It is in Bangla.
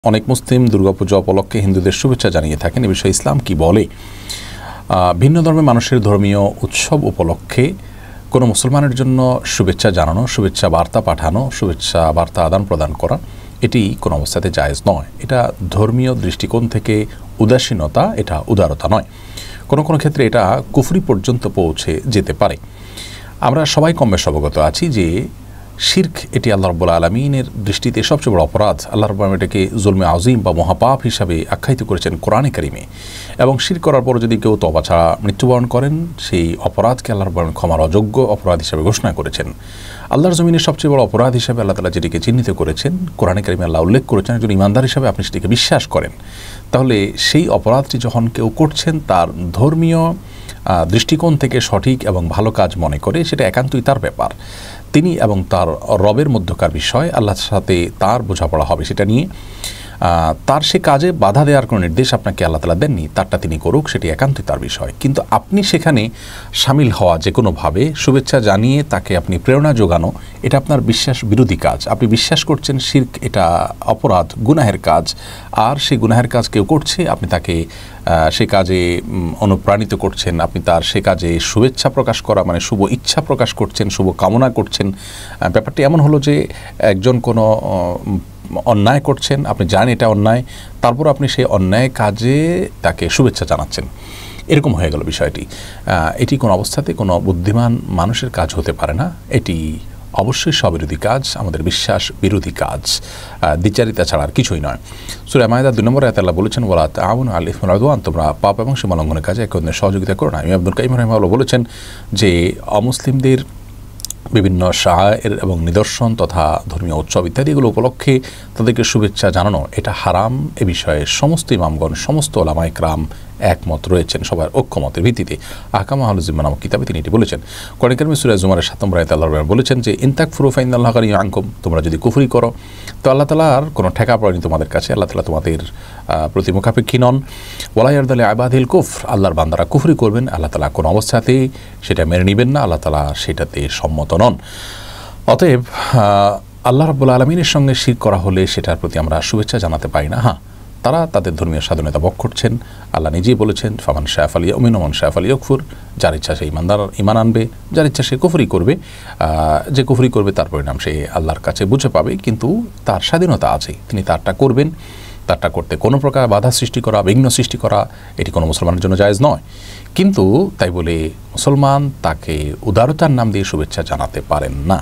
অনেক মুসলিম দুর্গাপূজা উপলক্ষে হিন্দুদের শুভেচ্ছা জানিয়ে থাকেন। এ বিষয়ে ইসলাম কি বলে? ভিন্ন ধর্মের মানুষের ধর্মীয় উৎসব উপলক্ষে কোনো মুসলমানের জন্য শুভেচ্ছা জানানো, শুভেচ্ছা বার্তা পাঠানো, শুভেচ্ছা বার্তা আদান প্রদান করা এটি কোনো অবস্থাতে জায়েজ নয়। এটা ধর্মীয় দৃষ্টিকোণ থেকে উদাসীনতা, এটা উদারতা নয়। কোনো কোনো ক্ষেত্রে এটা কুফরি পর্যন্ত পৌঁছে যেতে পারে। আমরা সবাই কম বেশ অবগত আছি যে শিরক এটি আল্লাহ রাব্বুল আলামিনের দৃষ্টিতে সবচেয়ে বড় অপরাধ। আল্লাহ রাব্বুল আলামিন এটাকে জুলমে আযীম বা মহাপাপ হিসাবে আখ্যায়িত করেছেন কোরআনে কারিমে। এবং শিরক করার পর যদি কেউ তওবা ছাড়া মৃত্যুবরণ করেন, সেই অপরাধকে আল্লাহ রাব্বুল আলামিন ক্ষমার অযোগ্য অপরাধ হিসাবে ঘোষণা করেছেন। আল্লাহর জমিনের সবচেয়ে বড় অপরাধ হিসাবে আল্লাহ তাআলা যেটিকে চিহ্নিত করেছেন, কোরআনে কারিমে আল্লাহ উল্লেখ করেছেন, একজন ইমানদার হিসাবে আপনি সেটিকে বিশ্বাস করেন, তাহলে সেই অপরাধটি যখন কেউ করছেন তার ধর্মীয় দৃষ্টিকোণ থেকে সঠিক এবং ভালো কাজ মনে করে, সেটা একান্তই তার ব্যাপার। তিনি এবং তার রবের মধ্যকার বিষয়, আল্লাহর সাথে তার বোঝাপড়া হবে সেটা নিয়ে। তার সে কাজে বাধা দেওয়ার কোনো নির্দেশ আপনাকে আল্লাহ তাআলা দেননি, তারটা তিনি করুক, সেটি একান্তই তার বিষয়। কিন্তু আপনি সেখানে সামিল হওয়া, যে কোনোভাবে শুভেচ্ছা জানিয়ে তাকে আপনি প্রেরণা যোগানো, এটা আপনার বিশ্বাস বিরোধী কাজ। আপনি বিশ্বাস করছেন শিরক এটা অপরাধ, গুনাহের কাজ, আর সেই গুনাহের কাজ কেউ করছে, আপনি তাকে সে কাজে অনুপ্রাণিত করছেন, আপনি তার সে কাজে শুভেচ্ছা প্রকাশ করা মানে শুভ ইচ্ছা প্রকাশ করছেন, শুভ কামনা করছেন। ব্যাপারটি এমন হলো যে একজন কোনো অন্যায় করছেন, আপনি জানেন এটা অন্যায়, তারপর আপনি সেই অন্যায় কাজে তাকে শুভেচ্ছা জানাচ্ছেন, এরকম হয়ে গেল বিষয়টি। এটি কোনো অবস্থাতে কোনো বুদ্ধিমান মানুষের কাজ হতে পারে না। এটি অবশ্যই স্ববিরোধী কাজ, আমাদের বিশ্বাস বিরোধী কাজ, দ্বিচারিতা ছাড়া আর কিছুই নয়। সূরা মায়েদা 2 নম্বর আয়াতে আল্লাহ বলেছেন, ওয়ালা তাআওয়ানু আলাল ইসমি ওয়াল উদওয়ান, তোমরা পাপ এবং সীমা লঙ্ঘনের কাজে একে অন্যের সহযোগিতা করো না। ইমাম ইবনুল কাইয়িম রাহিমাহুল্লাহ বলেছেন যে অমুসলিমদের বিভিন্ন শায়ের এবং নিদর্শন তথা ধর্মীয় উৎসব ইত্যাদি এগুলো উপলক্ষে তাদেরকে শুভেচ্ছা জানানো এটা হারাম। এ বিষয়ে সমস্ত ইমামগণ, সমস্ত ওলামায়ে কেরাম একমত রয়েছেন, সবার ঐক্যমতের ভিত্তিতে। আহকাম আহলুজ জিম্মাহ নামক কিতাবে তিনি এটি বলেছেন। কোরআন কারিমে সূরা জুমারের 7 নম্বর আয়াতে আল্লাহ বলেছেন যে ইন তাকফুরু ফাইন্নাল্লাহা গানিয়্যুন আনকুম, তোমরা যদি কুফরি করো তো আল্লাহ তাআলার কোনো ঠেকা পড়েনি তোমাদের কাছে, আল্লাহ তাআলা তোমাদের প্রতি মুখাপেক্ষী নন। ওয়ালা ইয়ারদা লিইবাদিল কুফর, আল্লাহর বান্দারা কুফরি করবেন, আল্লাহ তাআলা কোনো অবস্থাতেই সেটা মেনে নেবেন না, আল্লাহ তাআলা সেটাতে সম্মত নন। অতএব আল্লাহ রাব্বুল আলামিনের সঙ্গে শিরক করা হলে সেটার প্রতি আমরা শুভেচ্ছা জানাতে পারি না। হ্যাঁ, তারা তাদের ধর্মীয় স্বাধীনতা ভোগ করছেন। আল্লাহ নিজেই বলেছেন, ফামান শাআ ফালিউমিন ওয়া মান শাআ ফালিয়াকফুর, যার ইচ্ছা সে ঈমান আনবে, যার ইচ্ছা সে কুফরি করবে। যে কুফরি করবে তার পরিণাম সে আল্লাহর কাছে বুঝে পাবে, কিন্তু তার স্বাধীনতা আছে, তিনি তারটা করবেন। তারটা করতে কোনো প্রকার বাধা সৃষ্টি করা, বিঘ্ন সৃষ্টি করা এটি কোনো মুসলমানের জন্য জায়েজ নয়। কিন্তু তাই বলে মুসলমান তাকে উদারতার নাম দিয়ে শুভেচ্ছা জানাতে পারেন না।